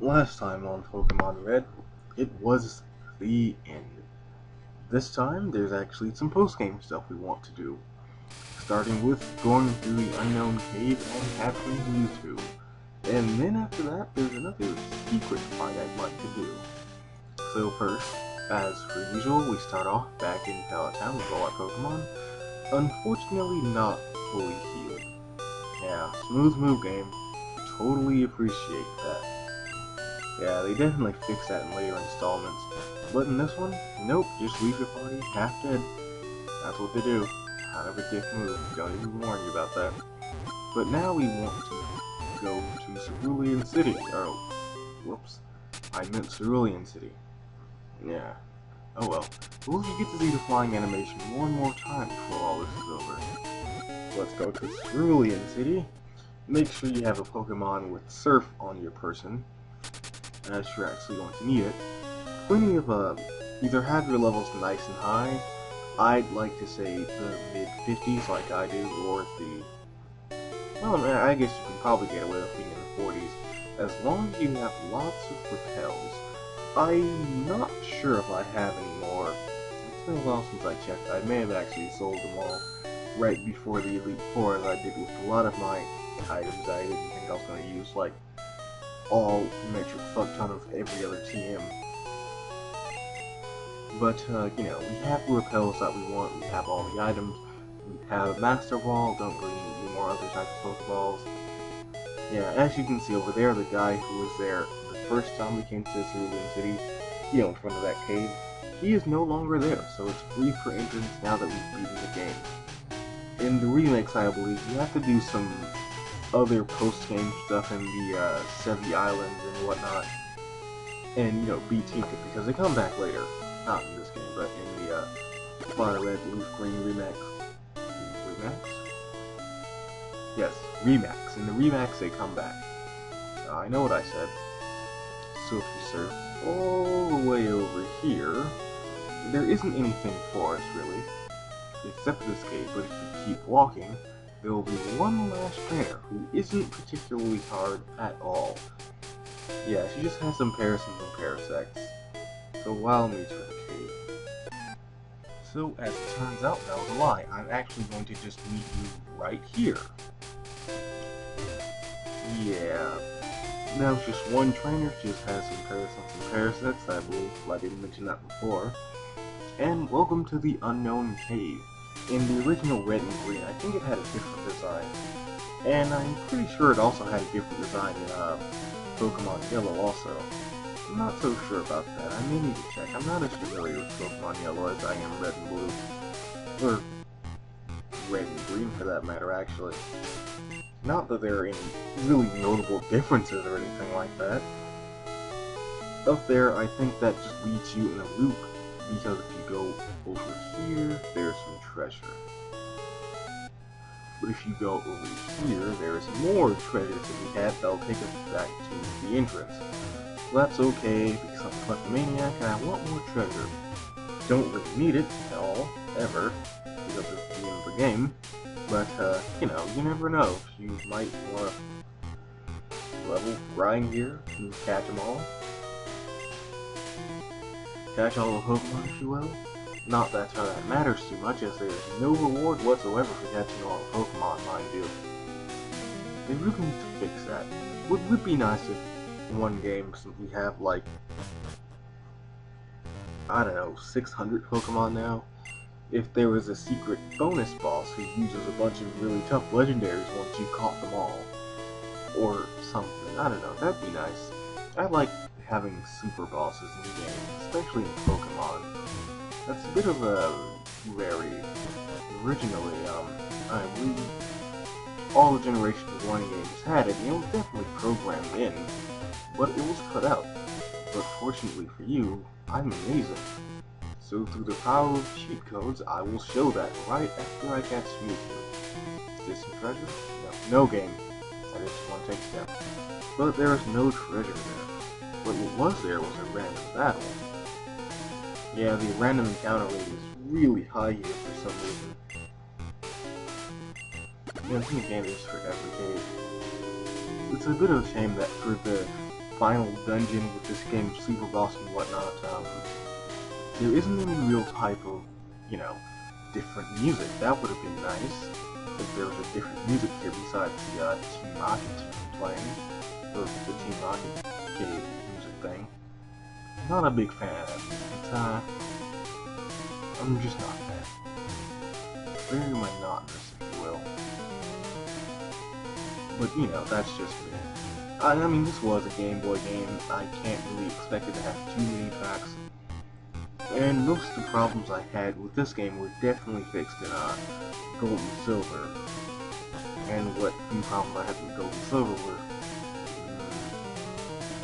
Last time on Pokemon Red, it was the end. This time, there's actually some post-game stuff we want to do. Starting with going through the unknown cave and capturing Mewtwo. And then after that, there's another secret fight I'd like to do. So first, as per usual, we start off back in Palatown with all our Pokemon. Unfortunately not fully healed. Yeah, smooth move game. Totally appreciate that. Yeah, they definitely fixed that in later installments. But in this one, nope, just leave your party half dead. That's what they do. Kind of a dick move, don't even warn you about that. But now we want to go to Cerulean City. Oh, whoops. I meant Cerulean City. Yeah. Oh well. Well, you get to see the flying animation one more time before all this is over. Let's go to Cerulean City. Make sure you have a Pokemon with Surf on your person, as you're actually going to need it. Plenty of, either have your levels nice and high, I'd like to say the mid-50s like I do, or the, well, I guess you can probably get away with being in the 40s, as long as you have lots of repels. I'm not sure if I have any more. It's been a while since I checked. I may have actually sold them all right before the Elite Four, as I did with a lot of my items I didn't think I was going to use, like all metric fuck ton of every other TM. But, you know, we have the repels that we want, we have all the items, we have Master Ball, don't really need any more other types of Pokeballs. Yeah, as you can see over there, the guy who was there the first time we came to Cerulean City, you know, in front of that cave, he is no longer there, so it's free for entrance now that we've beaten the game. In the remakes, I believe, you have to do some other post-game stuff in the Sevi Islands and whatnot, and, you know, beat Tinker, because they come back later. Not in this game, but in the Fire Red, Leaf Green Remax. Remax? Yes, Remax. In the Remax, they come back. I know what I said. So if you surf all the way over here, there isn't anything for us, really, except for this cave, but if you keep walking, there will be one last trainer who isn't particularly hard at all. Yeah, she just has some Parasins and Parasects. So wild meets for the cave. So as it turns out, that was a lie. I'm actually going to just meet you right here. Yeah. Now it's just one trainer, just has some Parasects and Parasects, I believe I didn't mention that before. And welcome to the Unknown Cave. In the original Red and Green, I think it had a different design. And I'm pretty sure it also had a different design in Pokemon Yellow also. I'm not so sure about that. I may need to check. I'm not as familiar with Pokemon Yellow as I am Red and Blue. Or Red and Green for that matter, actually. Not that there are any really notable differences or anything like that. Up there, I think that just leads you in a loop, because if you go over here, there's some treasure. But if you go over here, there's more treasure to be had that'll take us back to the entrance. Well, that's okay, because I'm a kleptomaniac and I want more treasure. Don't really need it at all, ever, because it's the end of the game. But, you know, you never know. You might want to level grind here and catch them all. Catch all the Pokemon, if you will. Not that that matters too much, as there's no reward whatsoever for catching all the Pokemon, mind you. They really need to fix that. Would be nice if in one game, since we have like, I don't know, 600 Pokemon now, if there was a secret bonus boss who uses a bunch of really tough legendaries once you caught them all. Or something, I don't know, that'd be nice. I like having super bosses in the game, especially in Pokemon. That's a bit of a rarity. Originally, I believe all the Generation 1 games had it, and it was definitely programmed in, but it was cut out. But fortunately for you, I'm amazing. So through the power of cheat codes, I will show that right after I catch Mewtwo. Is this some treasure? No. No game. I just want to take a step. But there is no treasure there. But what was there was a random battle. Yeah, the random encounter rate is really high here for some reason. You know, I think again is for every cave. It's a bit of a shame that for the final dungeon with this game's super boss and whatnot, there isn't any real type of, you know, different music. That would have been nice if there was a different music here besides the Team Rocket playing, or the Team Rocket cave music thing. Not a big fan of it. It's, I'm just not a fan. Very monotonous, if you will. But, you know, that's just me. I mean, this was a Game Boy game. I can't really expect it to have too many tracks. And most of the problems I had with this game were definitely fixed in Gold and Silver. And what few problems I had with Gold and Silver were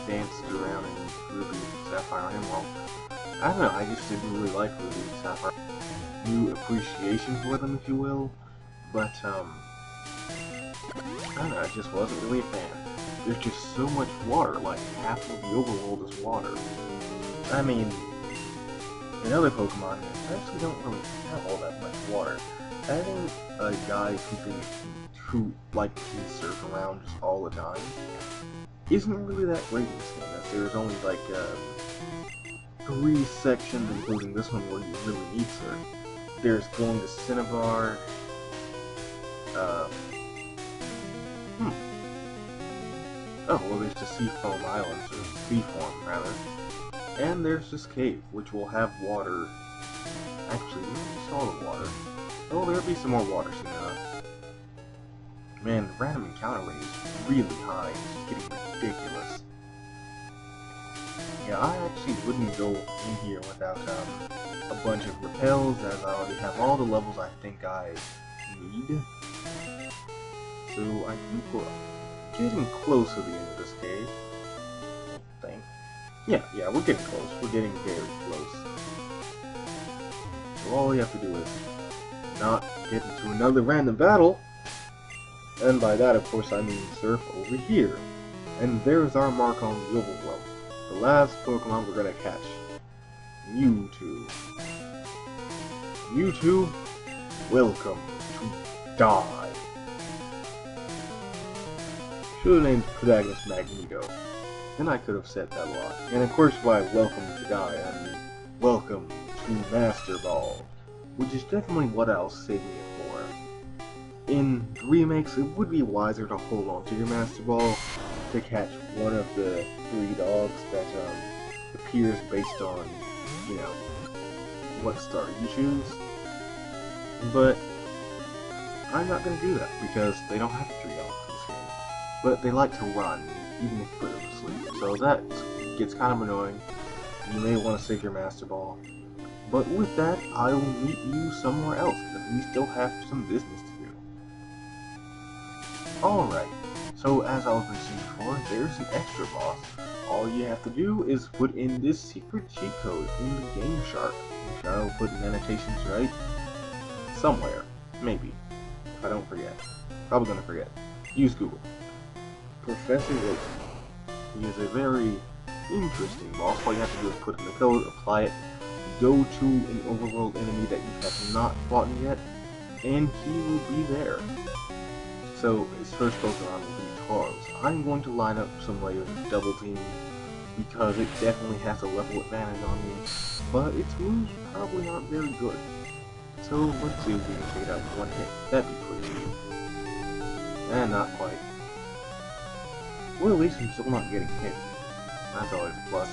danced around in Ruby, Sapphire, and Emerald. I don't know, I just didn't really like Ruby and Sapphire. New appreciation for them, if you will. But, I don't know, I just wasn't really a fan. There's just so much water, like half of the overworld is water. I mean, in other Pokemon games, I actually don't really have all that much water. Having a guy who surf around just all the time isn't really that great in this game, as there's only like 3 sections, including this one, where you really need surf. There's going to Cinnabar, oh, well, there's the Seafoam Islands, or Seaform, rather. And there's this cave, which will have water. Actually, we already saw the water. Oh, there'll be some more water soon enough. Man, the random encounter rate is really high. It's getting ridiculous. Yeah, I actually wouldn't go in here without a bunch of repels, as I already have all the levels I think I need. So I think we're getting close to the end of this cave. I think. Yeah, we're getting close. We're getting very close. So all we have to do is not get into another random battle. And by that, of course, I mean surf over here. And there's our mark on the overworld. The last Pokemon we're gonna catch. Mewtwo. Mewtwo, welcome to die. Should have named protagonist Magneto. Then I could have said that a lot. And of course by welcome to die, I mean welcome to Master Ball. Which is definitely what I was saving it for. In remakes, it would be wiser to hold on to your Master Ball to catch one of the 3 dogs that appears based on, you know, what star you choose. But I'm not going to do that because they don't have 3 dogs in this game. But they like to run, even if you put them to sleep. So that gets kind of annoying. You may want to save your Master Ball. But with that, I will meet you somewhere else, because we still have some business to do. Alright, so as I was mentioning before, there's an extra boss. All you have to do is put in this secret cheat code in the Game Shark, which I'll put in annotations right somewhere, maybe, if I don't forget. Probably gonna forget. Use Google. Professor Oak. He is a very interesting boss. All you have to do is put in the code, apply it, go to an overworld enemy that you have not fought yet, and he will be there. So his first Pokemon will be Tauros. I'm going to line up some layers of double team because it definitely has a level advantage on me, but its moves probably aren't very good. So let's see if we can take it out with one hit. That'd be pretty neat. And not quite. Well, at least I'm still not getting hit. That's always a plus.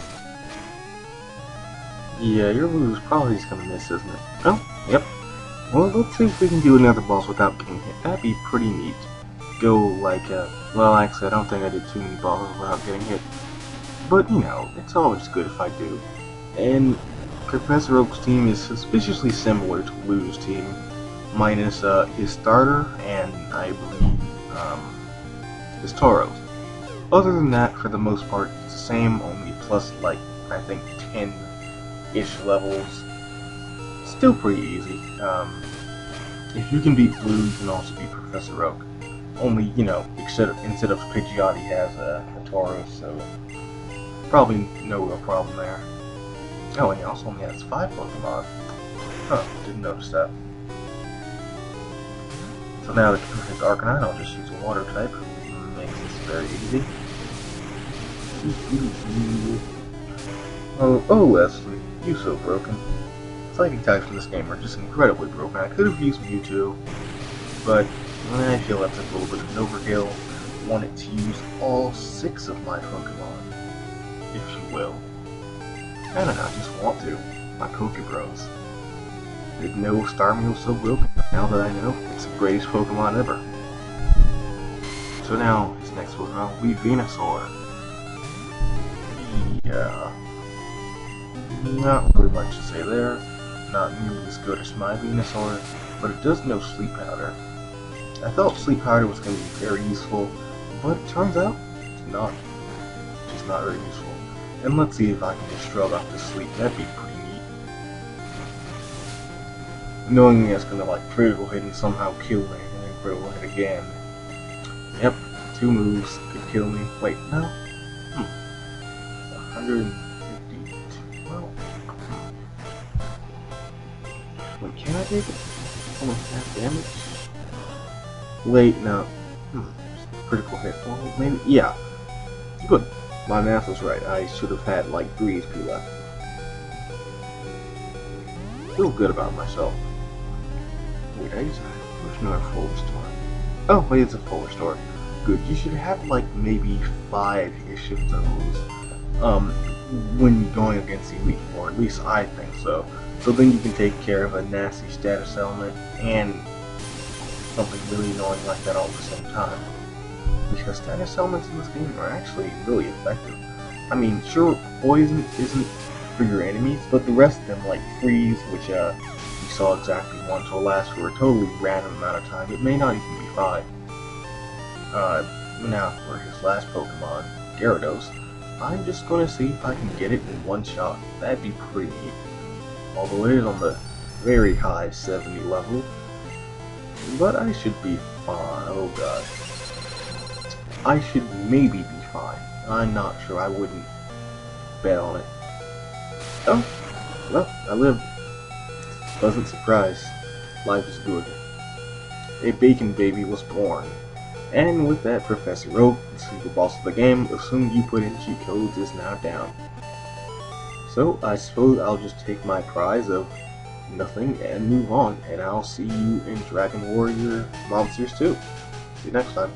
Yeah, your move is probably just gonna miss, isn't it? Oh, yep. Well, let's see if we can do another boss without getting hit. That'd be pretty neat. Go like, well, actually, I don't think I did too many bosses without getting hit. But, you know, it's always good if I do. And Professor Oak's team is suspiciously similar to Lou's team, minus his starter and, I believe, his Tauros. Other than that, for the most part, it's the same, only plus, like, I think 10-ish levels. Still pretty easy. If you can beat Blue, you can also beat Professor Oak. Only, you know, instead of Pidgeot, he has a Tauros, so probably no real problem there. Oh, and he also only has 5 Pokemon. Huh, didn't notice that. So now that his Arcanine, I'll just use a Water type, which makes this very easy. Oh, Leslie, you so broken. Fighting types in this game are just incredibly broken. I could have used Mewtwo, but I feel that's a little bit of an overkill. I wanted to use all 6 of my Pokemon, if you will. I don't know, I just want to. My Pokebros. Didn't know Starmie was so broken. Now that I know, it's the greatest Pokemon ever. So now, his next Pokemon will be Venusaur. Yeah. Not really much to say there. Not nearly as good as my Venusaur, but it does know Sleep Powder. I thought Sleep Powder was going to be very useful, but it turns out it's not. It's just not very useful. And let's see if I can just shrug off this sleep. That'd be pretty neat. Knowing it's going to like critical hit and somehow kill me, and then critical hit again. Yep, 2 moves could kill me. Wait, no? 150. Well, wait, can I take it? Almost half damage? Wait, no. Critical hit. Well, maybe. Yeah. Good. My math was right. I should have had like 3 HP left. Feel good about myself. Wait, I used another full restore. Oh, wait, it's a full restore. Good. You should have like maybe 5-ish of those. When going against Elite Four, at least I think so. So then you can take care of a nasty status element and something really annoying like that all at the same time. Because status elements in this game are actually really effective. I mean, sure, poison isn't for your enemies, but the rest of them, like freeze, which you saw exactly once, will last for a totally random amount of time. It may not even be 5. Now for his last Pokemon, Gyarados, I'm just gonna see if I can get it in one shot. That'd be pretty neat. Although it is on the very high 70 level, but I should be fine. Oh god. I should maybe be fine. I'm not sure. I wouldn't bet on it. Oh, well, I lived. Pleasant surprise. Life is good. A bacon baby was born. And with that, Professor Oak, the super boss of the game, assuming you put in cheat codes, is now down. So I suppose I'll just take my prize of nothing and move on, and I'll see you in Dragon Warrior Monsters 2. See you next time.